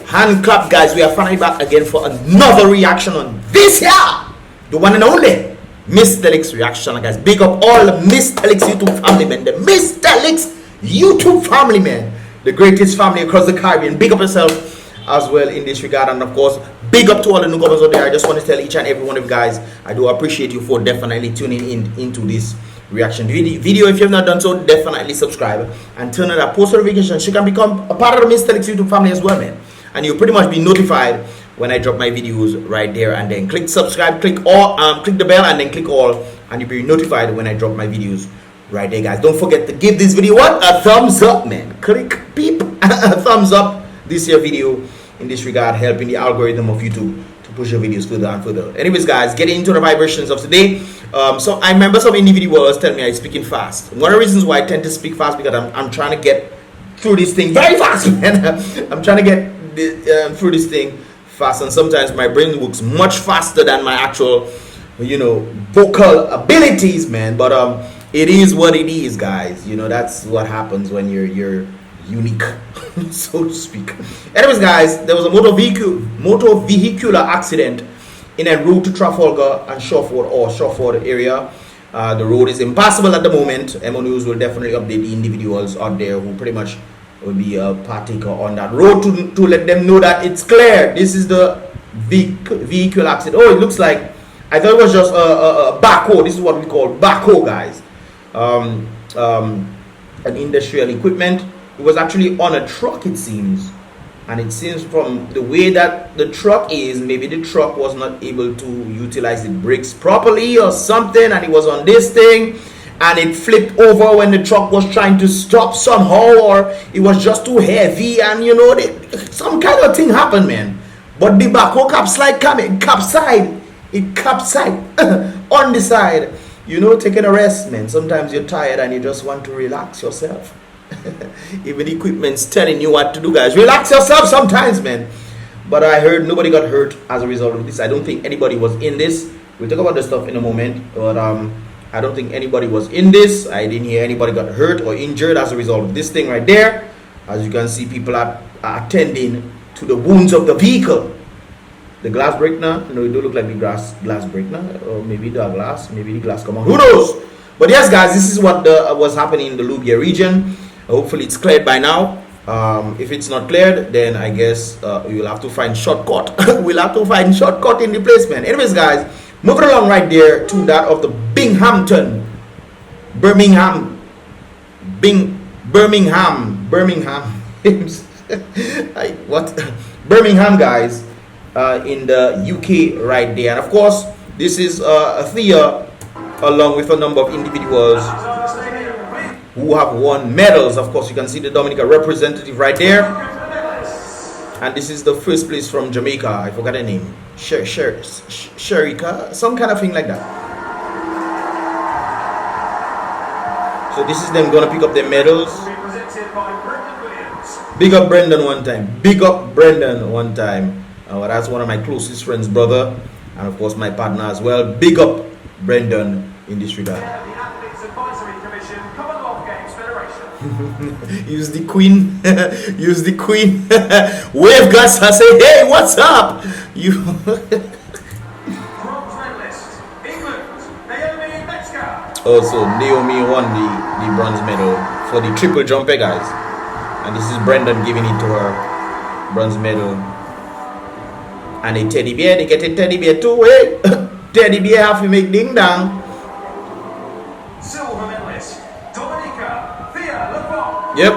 Hand clap, guys. We are finally back again for another reaction on this here, the one and only Mystelics reaction, guys. Big up all the Mystelics YouTube family, man. The Mystelics YouTube family, man. The greatest family across the Caribbean. Big up yourself as well in this regard, and of course, big up to all the newcomers out there. I just want to tell each and every one of you guys, I do appreciate you for definitely tuning into this reaction video. If you have not done so, definitely subscribe and turn on that post notifications. You can become a part of the Mystelics YouTube family as well, man. And you'll pretty much be notified when I drop my videos right there, and then click subscribe, click all, click the bell, and then click all, and you'll be notified when I drop my videos right there, guys. Don't forget to give this video a thumbs up, man. Click beep a thumbs up this here video in this regard, helping the algorithm of YouTube to push your videos further and further. Anyways, guys, getting into the vibrations of today. So I remember some individuals tell me I'm speaking fast. One of the reasons why I tend to speak fast, because I'm trying to get through this thing very fast, man. I'm trying to get through this thing fast, and sometimes my brain works much faster than my actual, vocal abilities, man. But it is what it is, guys. That's what happens when you're unique, so to speak. Anyways, guys, there was a motor vehicular accident in en route to Trafalgar and Shawford area. The road is impassable at the moment. MO News will definitely update the individuals out there who pretty much will be a partaker on that road to let them know that it's clear. This is the vehicular accident. Oh, it looks like, I thought it was just a BACO. This is what we call BACO, guys. An industrial equipment. It was actually on a truck, it seems. And it seems from the way that the truck is, maybe the truck was not able to utilize the brakes properly or something, and it was on this thing, and it flipped over when the truck was trying to stop somehow, or it was just too heavy, and some kind of thing happened, man. But the BACO capsized on the side, taking a rest, man. Sometimes you're tired and you just want to relax yourself. Even the equipment's telling you what to do, guys. Relax yourself sometimes, man. But I heard nobody got hurt as a result of this. I don't think anybody was in this. We'll talk about the stuff in a moment, but I don't think anybody was in this. I didn't hear anybody got hurt or injured as a result of this thing right there. As you can see, people are attending to the wounds of the vehicle. The glass break now, it do look like the glass break now, or maybe the glass come on. Who knows? But yes, guys, this is what was happening in the Lubia region. Hopefully it's cleared by now. If it's not cleared, then I guess you'll have to find shortcut. We'll have to find shortcut in the place, man. Anyways, guys, moving along right there to that of the Birmingham. Birmingham, guys, in the UK right there. And of course, this is Thea, along with a number of individuals who have won medals. Of course, you can see the Dominica representative right there, and this is the first place from Jamaica. I forgot her name, Sherika, some kind of thing like that. So this is them gonna pick up their medals. Big up Brendan one time. That's one of my closest friends, brother, and of course my partner as well. Big up Brendan in this regard. Use the queen. Use the queen. Wave guys and say, hey, what's up? Also, Naomi won the bronze medal for the triple jumper, guys. And this is Brendan giving it to her, bronze medal. And a teddy bear, they get a teddy bear too, eh? Teddy bear have to make ding dong. Silver medalist, Dominica, Thea, Yep.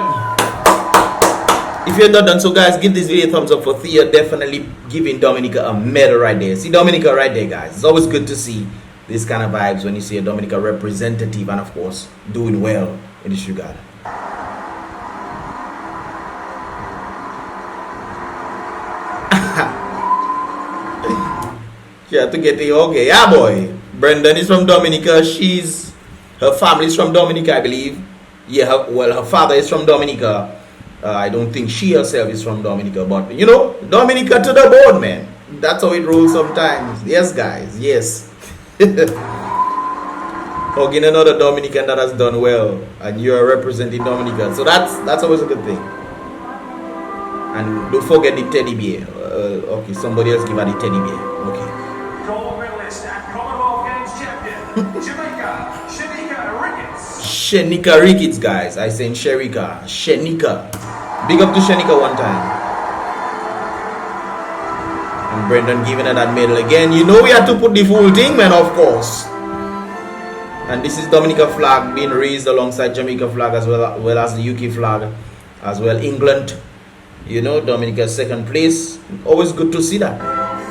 If you're not done so, guys, give this video a thumbs up for Thea. Definitely giving Dominica a medal right there. See Dominica right there, guys. It's always good to see this kind of vibes when you see a Dominica representative, and of course doing well in this regard. She had to get the okay. Yeah, boy. Brendan is from Dominica. Her family is from Dominica, I believe. Yeah, her father is from Dominica. I don't think she herself is from Dominica, but Dominica to the board, man. That's how it rolls sometimes. Yes, guys. Yes. Hugging another Dominican that has done well, and you're representing Dominica, so that's always a good thing. And don't forget the teddy bear. Okay, somebody else give her the teddy bear. Okay. Gold medalist and Commonwealth Games champion, Jamaica, Shanika Ricketts. Shanika Ricketts, guys. I saying Sherika. Shanika. Big up to Shanika one time. And Brendan giving her that medal again. You know we had to put the full thing, man, of course. And this is Dominica flag being raised alongside Jamaica flag as well as the UK flag, as well England. You know, Dominica's second place. Always good to see that.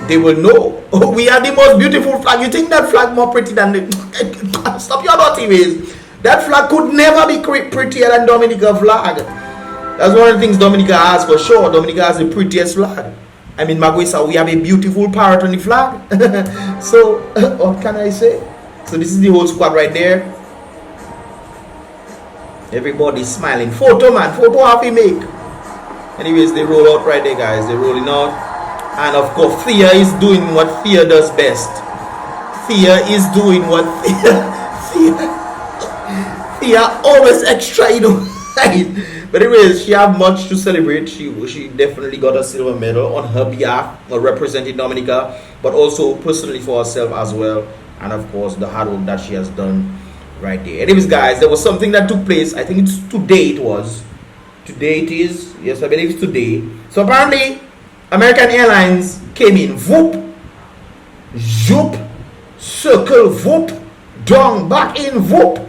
They will know. Oh, we are the most beautiful flag. You think that flag more pretty than the... Stop your naughty ways. That flag could never be prettier than Dominica flag. That's one of the things Dominica has for sure. Dominica has the prettiest flag. I mean, Maguisa, we have a beautiful parrot on the flag. So, what can I say? So this is the whole squad right there. Everybody's smiling. Photo, man. Photo have to make. Anyways, they roll out right there, guys. They're rolling out. And of course, Thea is doing what Thea does best. Thea is doing what Thea always extra, you know. But anyways, she have much to celebrate. She definitely got a silver medal on her behalf, representing Dominica, but also personally for herself as well. And of course, the hard work that she has done right there. Anyways, guys, there was something that took place. I think it's today. Today it is. Yes, I believe it's today. So apparently, American Airlines came in. Whoop, zoop, circle, whoop, down, back in, whoop,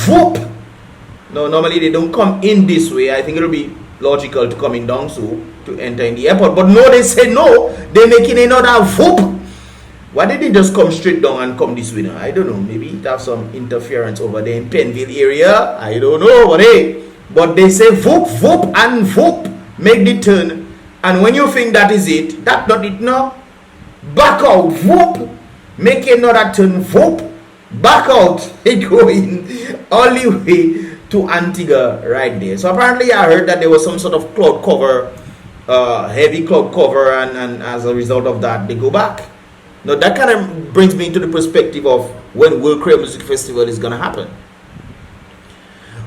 whoop. No, normally they don't come in this way. I think it'll be logical to come in down so to enter in the airport. But no, they say no. They're making another whoop. Why did they just come straight down and come this way now? I don't know. Maybe it have some interference over there in Penville area. I don't know. But hey, but they say whoop, whoop, and whoop. Make the turn. And when you think that is it, that's not it now. Back out, whoop. Make another turn, whoop. Back out. They go in all the way to Antigua right there. So apparently I heard that there was some sort of cloud cover, heavy cloud cover, and as a result of that they go back. Now that kind of brings me into the perspective of when World Creole Music Festival is going to happen.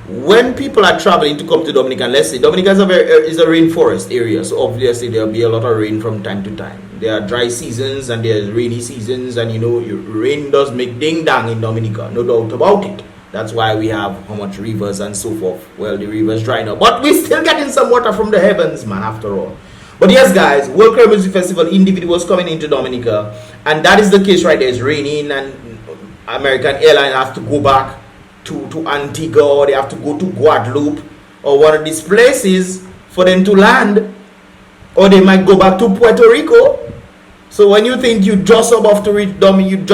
When people are traveling to come to Dominica, let's say Dominica is a rainforest area, so obviously there will be a lot of rain from time to time. There are dry seasons and there are rainy seasons, and you know, rain does make ding dang in Dominica, no doubt about it. That's why we have how much rivers and so forth. Well, the rivers dry now, but we're still getting some water from the heavens, man, after all. But yes, guys, World Creole Music Festival, individuals coming into Dominica, and that is the case right there. It's raining, and American Airlines have to go back to Antigua, or they have to go to Guadeloupe, or one of these places for them to land, or they might go back to Puerto Rico. So when you think you're just about to reach Dominica,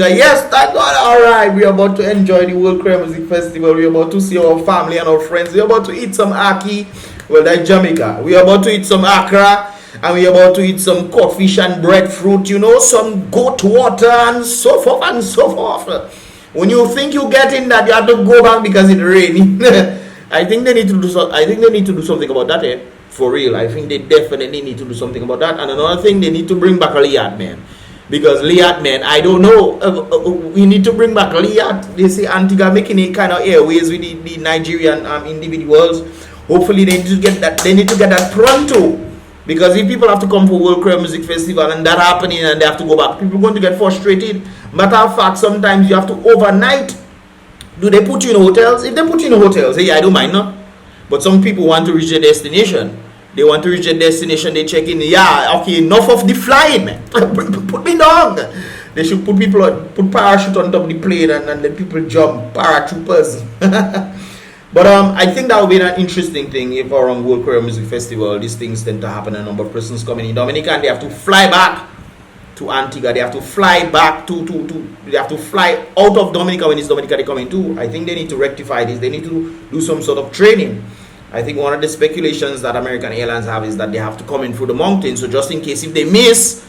yes, thank God, alright, we're about to enjoy the World Creole Music Festival, we're about to see our family and our friends, we're about to eat some ackee, well, that's Jamaica, we're about to eat some akra, and we're about to eat some codfish and breadfruit, you know, some goat water, and so forth and so forth. When you think you get in that, you have to go back because it's raining. I think they need to do something about that, eh? For real. I think they definitely need to do something about that. And another thing, they need to bring back a Liat, man. Because Liat, man, I don't know. We need to bring back Liat. They say Antigua making a kind of airways with the Nigerian individuals. Hopefully they need to get that. They need to get that pronto. Because if people have to come for World Creole Music Festival and that happening and they have to go back, people are going to get frustrated. Matter of fact, sometimes you have to overnight. Do they put you in hotels? If they put you in hotels, hey, I don't mind, no. But some people want to reach their destination. They want to reach their destination, they check in. Yeah, okay, enough of the flying, man. Put me down. They should put parachute on top of the plane and let people jump, paratroopers. But I think that would be an interesting thing if around World Creole Music Festival, these things tend to happen. A number of persons coming in Dominica and they have to fly back to Antigua. They have to fly back they have to fly out of Dominica when it's Dominica they come into. I think they need to rectify this. They need to do some sort of training. I think one of the speculations that American Airlines have is that they have to come in through the mountains. So just in case if they miss,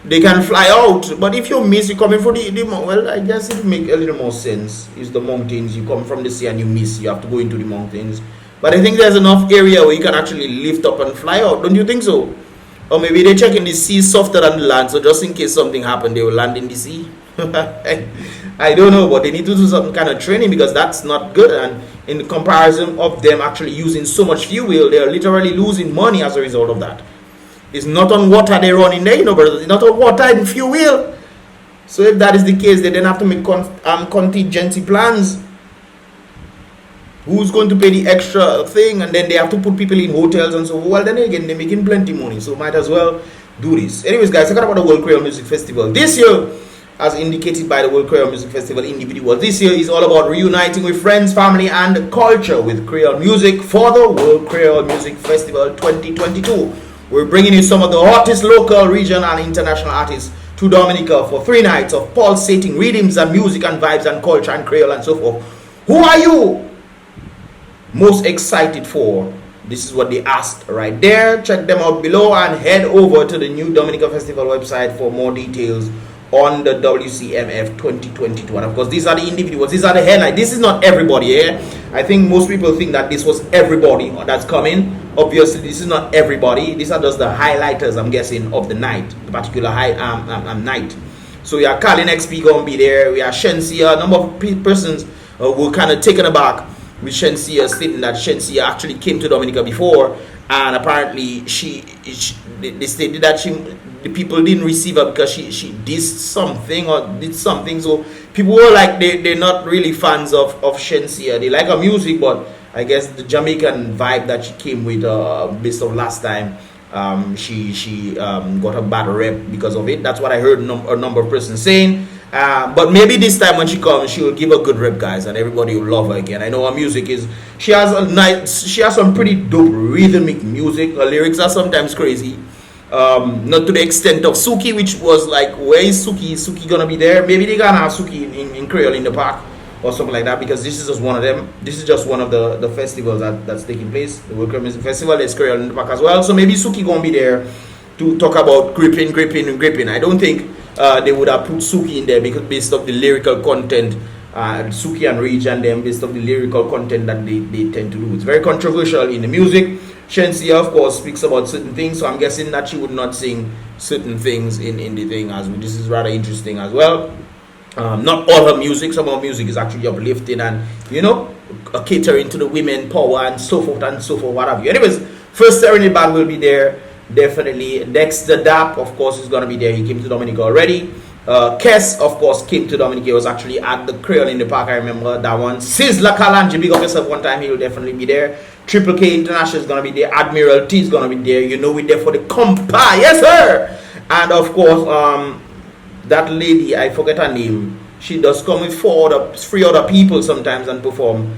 they can fly out. But if you miss, you come in for well, I guess it make a little more sense. It's the mountains. You come from the sea and you miss, you have to go into the mountains. But I think there's enough area where you can actually lift up and fly out. Don't you think so? Or maybe they're checking the sea softer than the land. So just in case something happened, they will land in the sea. I don't know, but they need to do some kind of training because that's not good. And in the comparison of them actually using so much fuel, they're literally losing money as a result of that. It's not on water they run in there, you know, brothers. It's not on water and fuel. So if that is the case, they then have to make contingency plans. Who's going to pay the extra thing? And then they have to put people in hotels and so on. Well, then again, they're making plenty money, so might as well do this. Anyways, guys, talking about the World Creole Music Festival. This year, as indicated by the World Creole Music Festival individual, this year is all about reuniting with friends, family, and culture with Creole music for the World Creole Music Festival 2022. We're bringing you some of the hottest local, regional, and international artists to Dominica for 3 nights of pulsating rhythms and music and vibes and culture and Creole and so forth. Who are you most excited for? This is what they asked right there. Check them out below and head over to the new Dominica Festival website for more details on the WCMF 2022. And of course, these are the individuals, these are the headlines. This is not everybody, eh? I think most people think that this was everybody that's coming. Obviously, this is not everybody. These are just the highlighters, I'm guessing, of the night, the particular night. So we are Colin XP gonna be there. We are Shensia. A number of persons were kind of taken aback with Shensia stating that Shensia actually came to Dominica before, and apparently they stated that the people didn't receive her because she did something or did something. So people were like they're not really fans of Shensia. They like her music, but I guess the Jamaican vibe that she came with based on last time, she got a bad rep because of it. That's what I heard a number of persons saying. But maybe this time when she comes, she will give a good rep, guys, and everybody will love her again. I know her music is, she has some pretty dope rhythmic music. Her lyrics are sometimes crazy. Not to the extent of Suki, which was like, where is Suki? Is Suki gonna be there? Maybe they gonna have Suki in Creole in the park or something like that, because this is just one of them. This is just one of the festivals that's taking place. The World Creole Music Festival, there's Creole in the park as well. So maybe Suki gonna be there to talk about gripping. I don't think they would have put Suki in there because based of the lyrical content, Suki and Rich and them, based of the lyrical content that they tend to do. It's very controversial in the music. Shensia, of course, speaks about certain things, so I'm guessing that she would not sing certain things in the thing. As well. This is rather interesting as well. Not all her music, some of her music is actually uplifting and, you know, catering to the women power and so forth, what have you. Anyways, first Serenade Band will be there. Definitely. Dexter Dapp, of course, is going to be there. He came to Dominica already. Kes, of course, came to Dominica. He was actually at the Creole in the park. I remember that one. Sizzla Kalanji, big up yourself one time. He will definitely be there. Triple K International is going to be there. Admiral T is going to be there. You know, we're there for the compa. Yes, sir. And, of course, that lady, I forget her name. She does come with 3 other people sometimes and perform.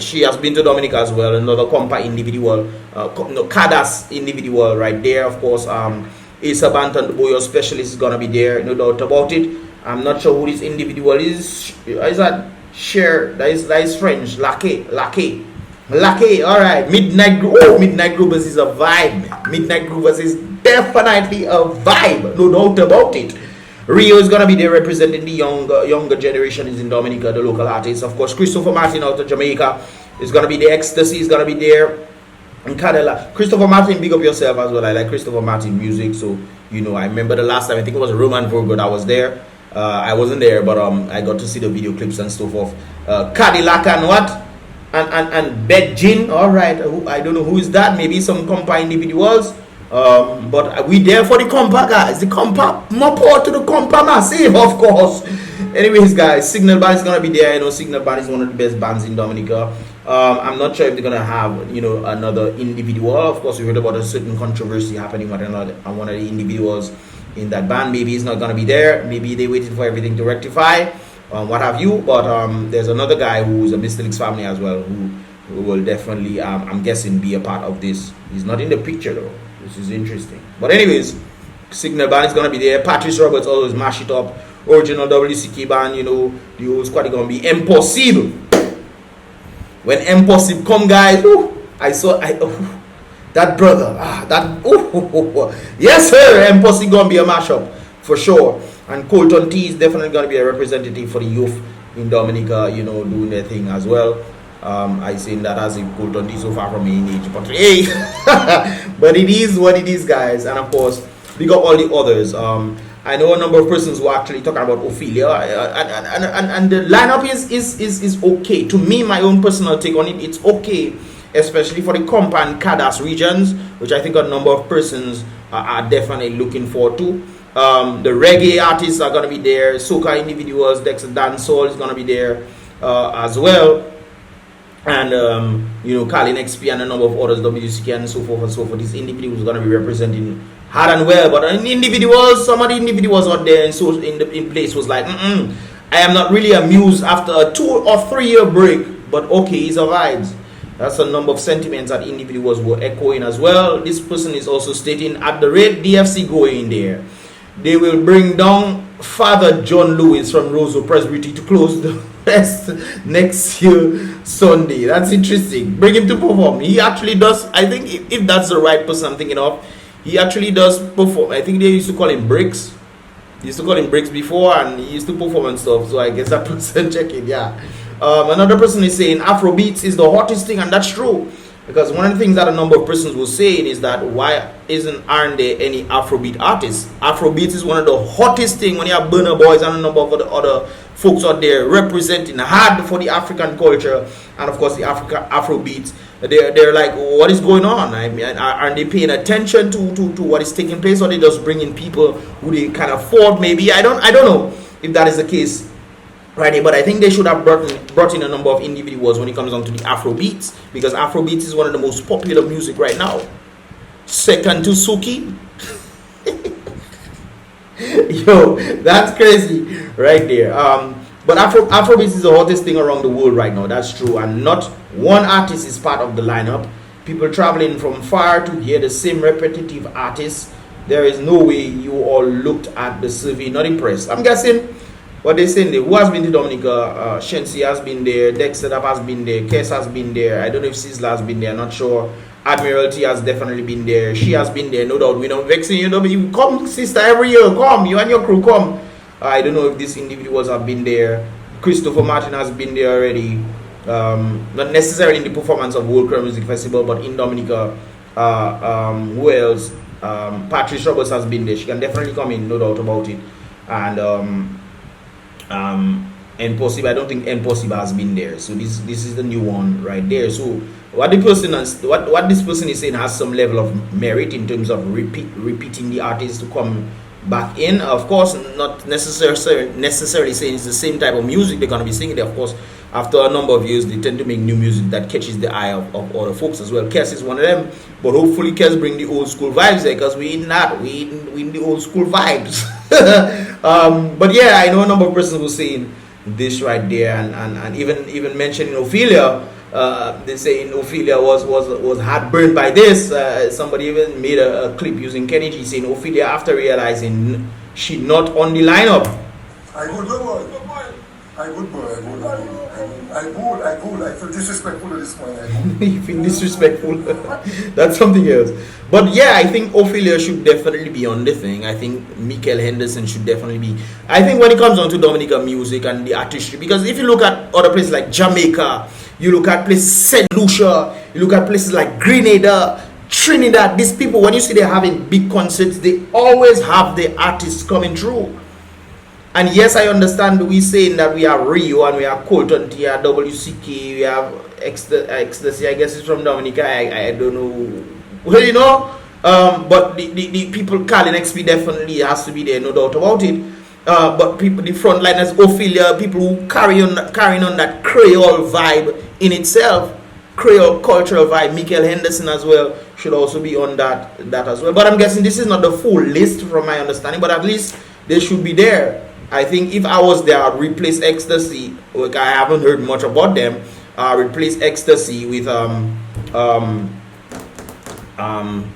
She has been to Dominica as well. Another compa individual, Kadas individual right there. Of course, Asa Banton, the Boyo specialist, is gonna be there. No doubt about it. I'm not sure who this individual is. Is that Cher? That is French. Lake. All right. Midnight Groove. Oh, Midnight Groovers is a vibe. Midnight Groovers is definitely a vibe. No doubt about it. Rio is going to be there representing the younger generation is in Dominica, the local artists. Of course, Christopher Martin out of Jamaica is going to be there. Ecstasy is going to be there. And Cadella. Christopher Martin, big up yourself as well. I like Christopher Martin music. So, you know, I remember the last time, I think it was Roman Virgo that was there. I wasn't there, but I got to see the video clips and so forth. Cadillac and what? And Bedjin. All right. I don't know who is that. Maybe some compa individuals. But we there for the compa, guys. The compa, more power to the compa massive, of course. Anyways, guys, Signal Band is gonna be there. You know, Signal Band is one of the best bands in Dominica. I'm not sure if they're gonna have, you know, another individual. Of course, we heard about a certain controversy happening with one of the individuals in that band. Maybe he's not gonna be there. Maybe they waited for everything to rectify, what have you. But there's another guy who's a Mystelics family as well, who will definitely, I'm guessing, be a part of this. He's not in the picture though. This is interesting. But anyways, Signal Band is going to be there. Patrice Roberts always mash it up. Original WCK Band, you know, the whole squad is going to be Impossible. When Impossible come, guys, that brother, yes sir, Impossible going to be a mashup for sure. And Colton T is definitely going to be a representative for the youth in Dominica, you know, doing their thing as well. I seen that as if Colton T so far from me in age, but hey, but it is what it is, guys. And of course, we got all the others. I know a number of persons who are actually talking about Ophelia, and the lineup is okay. To me, my own personal take on it, it's okay, especially for the Compa and Kadas regions, which I think a number of persons are definitely looking forward to. The reggae artists are going to be there, soca individuals, Dexter Dancehall is going to be there as well. And Carlin XP and a number of others, WCK and so forth and so forth. These individuals are going to be representing hard and well, but individuals, some of the individuals out there in place was like, I am not really amused after a 2 or 3 year break, but okay, he survives. That's a number of sentiments that individuals were echoing as well. This person is also stating, at the rate DFC going there, they will bring down Father John Lewis from Roseau Presbytery to close the fest next year Sunday. That's interesting. Bring him to perform. He actually does. I think if that's the right person I'm thinking of, he actually does perform. I think they used to call him Bricks. They used to call him Bricks before, and he used to perform and stuff. So I guess that person checking. Yeah. Another person is saying Afrobeats is the hottest thing, and that's true. Because one of the things that a number of persons were saying is that why aren't there any Afrobeat artists? Afrobeat is one of the hottest thing when you have Burna Boys and a number of other folks out there representing hard for the African culture, and of course the Afrobeats. They're like, what is going on? I mean, aren't they paying attention to what is taking place, or they just bringing people who they can afford? Maybe I don't know if that is the case. Right, but I think they should have brought in a number of individuals when it comes down to the Afrobeats, because Afrobeats is one of the most popular music right now. Second to Suki. Yo, that's crazy right there. But Afrobeats is the hottest thing around the world right now. That's true, and not one artist is part of the lineup. People traveling from far to hear the same repetitive artists. There is no way you all looked at the survey not impressed. I'm guessing. What they saying there, who has been to Dominica? Shensi has been there, Dexter has been there, Kes has been there. I don't know if Sizzla has been there, I'm not sure. Admiralty has definitely been there. She has been there, no doubt. We don't vexing you, know, you come, sister, every year, come, you and your crew come. I don't know if these individuals have been there. Christopher Martin has been there already. Not necessarily in the performance of World Crime Music Festival, but in Dominica. Who else? Patrice Roberts has been there. She can definitely come in, no doubt about it. And Impossible, I don't think Impossible has been there, so this is the new one right there. So what this person is saying has some level of merit in terms of repeating the artist to come back in. Of course, not necessarily saying it's the same type of music they're gonna be singing. Of course, after a number of years, they tend to make new music that catches the eye of other folks as well. Kes is one of them, but hopefully Kes bring the old school vibes there, because we in the old school vibes. But yeah, I know a number of persons were saying this right there, and even mentioning Ophelia. They say Ophelia was heartburned by this. Somebody even made a clip using Kenny G saying Ophelia, after realizing she not on the lineup. I feel disrespectful at this point. You feel disrespectful? That's something else. But yeah, I think Ophelia should definitely be on the thing. I think Michael Henderson should definitely be. I think when it comes down to Dominica music and the artistry, because if you look at other places like Jamaica, you look at places St. Lucia, you look at places like Grenada, Trinidad, these people, when you see they're having big concerts, they always have the artists coming through. And yes, I understand we saying that we have Rio and we have Colton T, WCK, we have Ecstasy, I guess it's from Dominica, I don't know. Well, you know, but the people calling XP definitely has to be there, no doubt about it. But people, the frontliners, Ophelia, people who carrying on that Creole vibe in itself, Creole cultural vibe, Michael Henderson as well should also be on that as well. But I'm guessing this is not the full list from my understanding, but at least they should be there. I think if I was there, I'd replace Ecstasy. Like, I haven't heard much about them. Replace Ecstasy with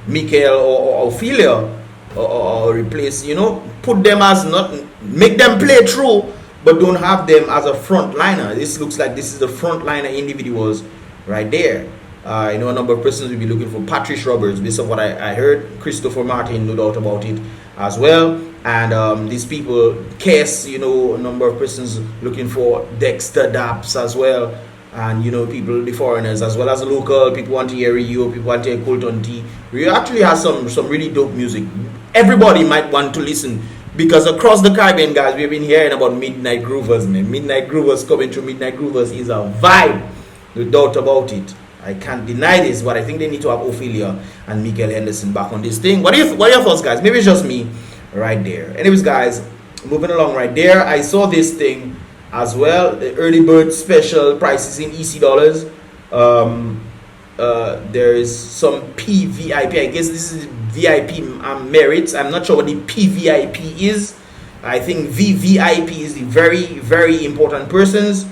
Michael or Ophelia, or replace, you know, put them as not, make them play through, but don't have them as a frontliner. This looks like this is the frontliner individuals right there. I know a number of persons will be looking for Patrice Roberts, based on what I heard. Christopher Martin, no doubt about it as well. And these people, Kes, you know, a number of persons looking for Dexter Daps as well. And, you know, people, the foreigners, as well as the local, people want to hear Rio, people want to hear Colton T. Rio actually has some really dope music. Everybody might want to listen Because across the Caribbean, guys, we've been hearing about Midnight Groovers, man. Midnight Groovers coming through. Midnight Groovers is a vibe, no doubt about it. I can't deny this, but I think they need to have Ophelia and Miguel Henderson back on this thing. What are your thoughts, guys? Maybe it's just me right there. Anyways, guys, moving along right there, I saw this thing as well. The early bird special prices in EC dollars. There is some PVIP. I guess this is VIP merits. I'm not sure what the PVIP is. I think VVIP is the very, very important persons.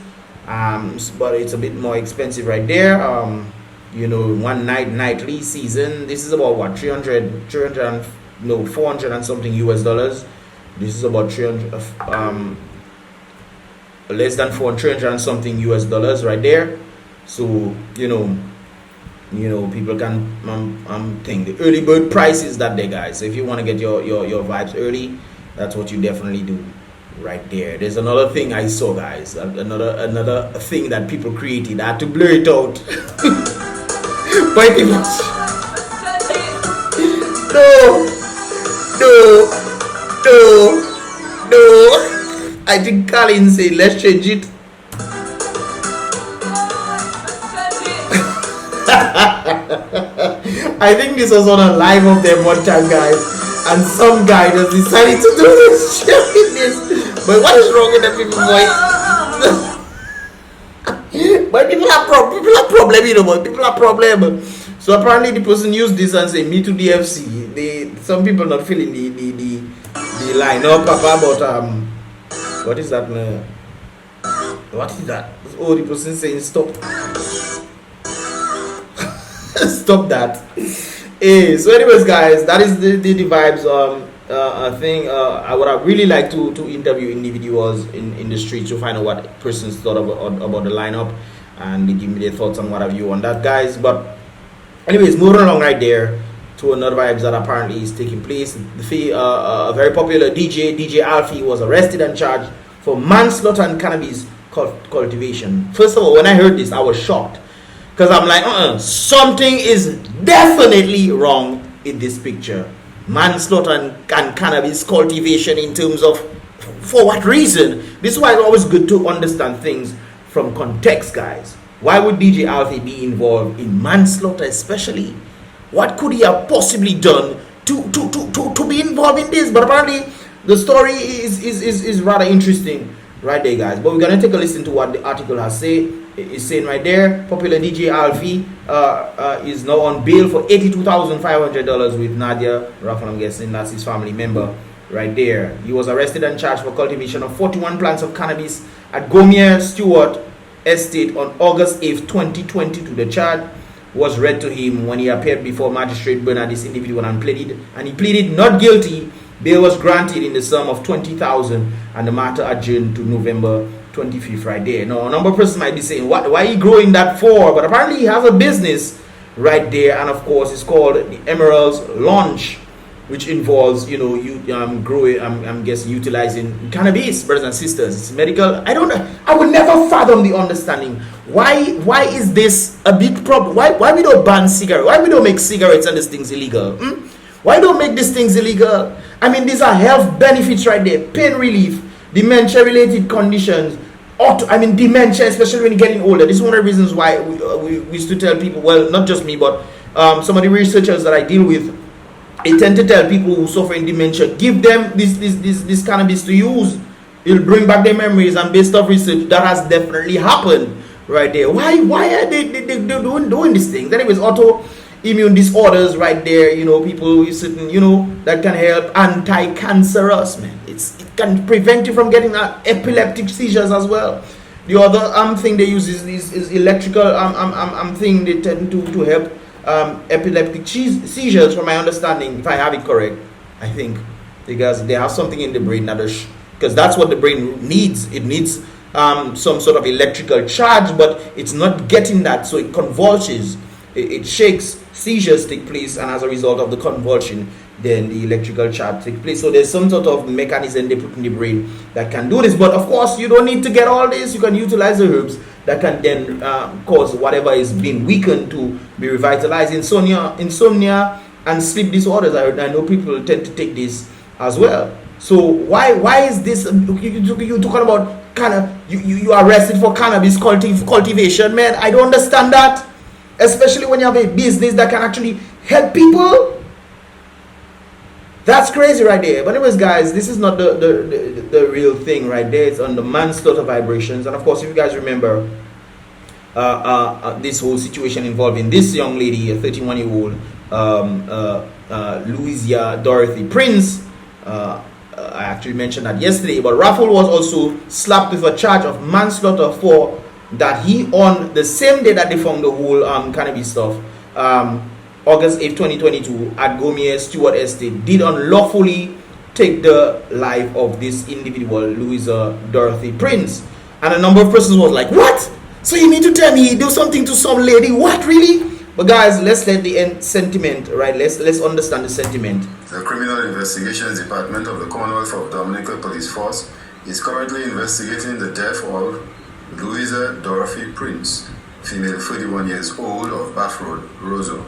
But it's a bit more expensive right there. You know, one nightly season. This is about what, 400 and something US dollars. This is about 300 less than 400 and something US dollars right there. So you know people can think the early bird price is that day, guys. So if you want to get your vibes early, that's what you definitely do right there. There's another thing I saw, guys, another thing that people created. I had to blur it out. But it was no. I think Colin said let's change it. I think this was on a live of them one time, guys, and some guy just decided to do this shit with this. But what is wrong with the people, boy? But people have problem, you know, boy. People have problem. So apparently the person used this and say me to DFC. Some people not feeling the line up, Papa, but what is that? What is that? Oh, the person saying stop. Stop that. So anyways, guys, that is the vibes thing. I would have really liked to interview individuals in the street to find out what persons thought about the lineup, and they give me their thoughts on what have you on that, guys. But anyways, moving along right there to another vibes that apparently is taking place. A very popular DJ ALFY was arrested and charged for manslaughter and cannabis cultivation. First of all, when I heard this, I was shocked. Because I'm like, something is definitely wrong in this picture. Manslaughter and cannabis cultivation in terms of, for what reason? This is why it's always good to understand things from context, guys. Why would DJ ALFY be involved in manslaughter especially? What could he have possibly done to be involved in this? But apparently the story is rather interesting right there, guys. But we're going to take a listen to what the article has said. It's saying right there, popular DJ ALFY is now on bail for $82,500 with Nadia Raffle. I'm guessing that's his family member right there. He was arrested and charged for cultivation of 41 plants of cannabis at Gomier Stewart Estate on August 8th, 2022. The charge was read to him when he appeared before Magistrate Bernard, this individual, and he pleaded not guilty. Bail was granted in the sum of $20,000 and the matter adjourned to November 25th right there. Now, a number of persons might be saying, why are you growing that for? But apparently he has a business right there, and of course it's called the Emeralds Launch, which involves, growing, I'm guessing, utilizing cannabis, brothers and sisters. It's medical. I don't know. I would never fathom the understanding. Why is this a big problem? Why we don't ban cigarettes? Why we don't make cigarettes and these things illegal? Why don't make these things illegal? I mean, these are health benefits right there. Pain relief, dementia-related conditions. Dementia, especially when you're getting older. This is one of the reasons why we used to tell people, well, not just me, but some of the researchers that I deal with, they tend to tell people who suffer in dementia, give them this cannabis to use. It'll bring back their memories, and based off research, that has definitely happened right there. Why are they doing these things? Anyways, autoimmune disorders right there, people with certain, that can help. Anti-cancerous, man. It can prevent you from getting epileptic seizures as well. The other thing they use is electrical thing. They tend to help epileptic seizures, from my understanding, if I have it correct. I think because they have something in the brain because that's what the brain needs. It needs some sort of electrical charge, but it's not getting that, so it convulses, it shakes, seizures take place, and as a result of the convulsion, then the electrical charge takes place. So there's some sort of mechanism they put in the brain that can do this. But of course, you don't need to get all this. You can utilize the herbs that can then cause whatever is being weakened to be revitalized. Insomnia and sleep disorders. I know people tend to take this as well. So why is this? You talking about you arrested for cannabis cultivation, man? I don't understand that, especially when you have a business that can actually help people. That's crazy right there. But anyways, guys, this is not the real thing right there. It's on the manslaughter vibrations. And of course, if you guys remember this whole situation involving this young lady, a 31-year-old Louisa Dorothy Prince, I actually mentioned that yesterday. But Raffle was also slapped with a charge of manslaughter for that he, on the same day that they found the whole cannabis stuff, August 8, 2022, at Gomier Stewart Estate, did unlawfully take the life of this individual, Louisa Dorothy Prince. And a number of persons was like, what? So you mean to tell me he do something to some lady? What, really? But guys, let's let the end sentiment, right? Let's understand the sentiment. The Criminal Investigations Department of the Commonwealth of Dominica Police Force is currently investigating the death of Louisa Dorothy Prince, female 31 years old of Bath Road, Roseau.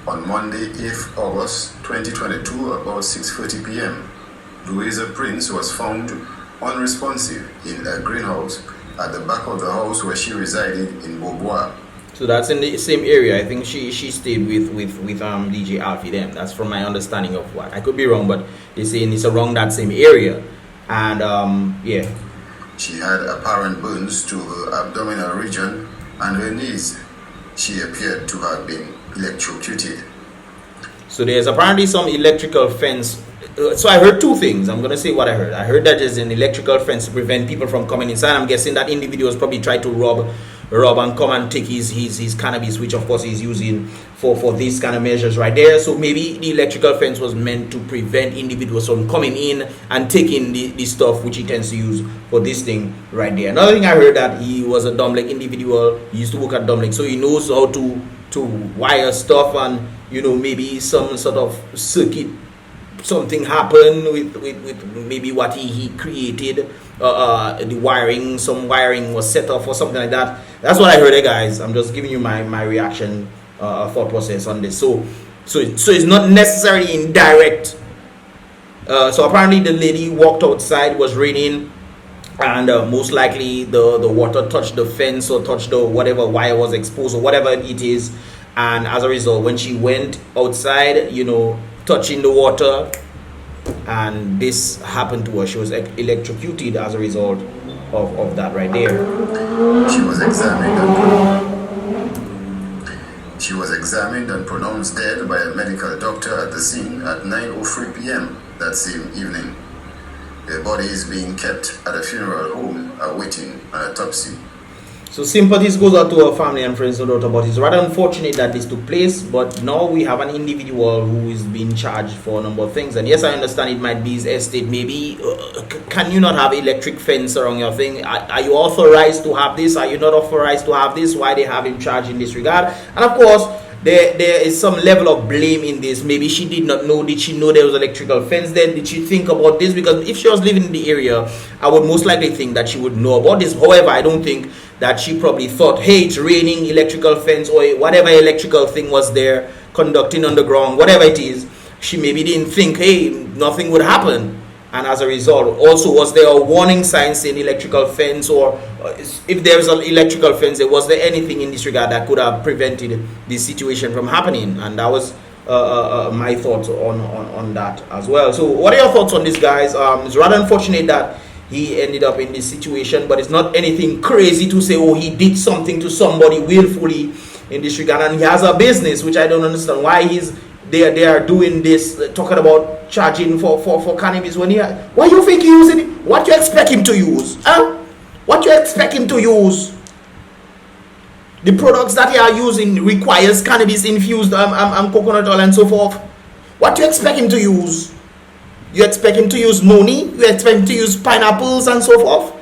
On Monday, 8th August 2022, about 6:30 p.m., Louisa Prince was found unresponsive in a greenhouse at the back of the house where she resided in Beaubois. So that's in the same area. I think she stayed with DJ ALFY them. That's from my understanding of what. I could be wrong, but they're saying it's around that same area. And yeah. She had apparent burns to her abdominal region and her knees. She appeared to have been electrocuted. So there's apparently some electrical fence. So I heard two things. I'm going to say what I heard. I heard that there's an electrical fence to prevent people from coming inside. I'm guessing that individuals probably tried to rob and come and take his cannabis, which of course he's using for these kind of measures right there. So maybe the electrical fence was meant to prevent individuals from coming in and taking the stuff which he tends to use for this thing right there. Another thing I heard, that he was a dumb leg individual. He used to work at dumb leg, so he knows how to wire stuff, and maybe some sort of circuit, something happened with maybe what he created. The wiring, some wiring was set off or something like that. That's what I heard, guys. I'm just giving you my reaction, thought process on this. So it's not necessarily indirect. So apparently the lady walked outside, was raining, and most likely the water touched the fence or touched the whatever wire was exposed or whatever it is, and as a result, when she went outside, touching the water, and this happened to her. She was electrocuted as a result of that right there. She was examined and pronounced dead by a medical doctor at the scene at 9:03 p.m. that same evening. Her body is being kept at a funeral home awaiting an autopsy. So sympathies goes out to our family and friends, no doubt about it. It's rather unfortunate that this took place, but now we have an individual who is being charged for a number of things. And yes, I understand it might be his estate. Maybe can you not have electric fence around your thing? Are you authorized to have this? Are you not authorized to have this? Why they have him charged in this regard? And of course, there is some level of blame in this. Maybe she did not know. Did she know there was electrical fence then? Did she think about this? Because if she was living in the area, I would most likely think that she would know about this. However, I don't think that she probably thought, hey, it's raining, electrical fence, or whatever electrical thing was there conducting underground, whatever it is. She maybe didn't think, hey, nothing would happen. And as a result, also, was there a warning sign saying electrical fence, or if there's an electrical fence, was there anything in this regard that could have prevented this situation from happening? And that was my thoughts on that as well. So what are your thoughts on this, guys? It's rather unfortunate that he ended up in this situation, but it's not anything crazy to say, oh, he did something to somebody willfully in this regard. And he has a business, which I don't understand why they are doing this, talking about charging for cannabis when why you think he using it? What you expect him to use? Huh? What you expect him to use? The products that he are using requires cannabis infused coconut oil and so forth. What you expect him to use? You expect him to use noni? You expect him to use pineapples and so forth?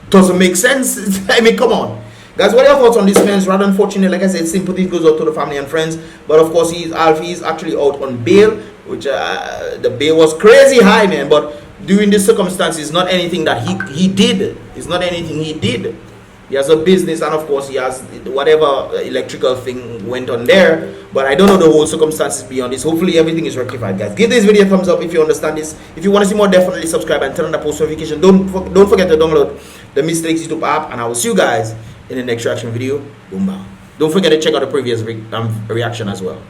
Doesn't make sense. I mean, come on. Guys, what are your thoughts on this, man? It's rather unfortunate. Like I said, sympathy goes out to the family and friends. But of course, ALFY is actually out on bail, which the bail was crazy high, man. But during these circumstances, not anything that he did. It's not anything he did He has a business, and of course he has whatever electrical thing went on there. But I don't know the whole circumstances beyond this. Hopefully everything is rectified, guys. Give this video a thumbs up if you understand this. If you want to see more, definitely subscribe and turn on the post notification. Don't forget to download the Mystelics YouTube app, and I will see you guys in the next reaction video. Boom, bam. Don't forget to check out the previous reaction as well.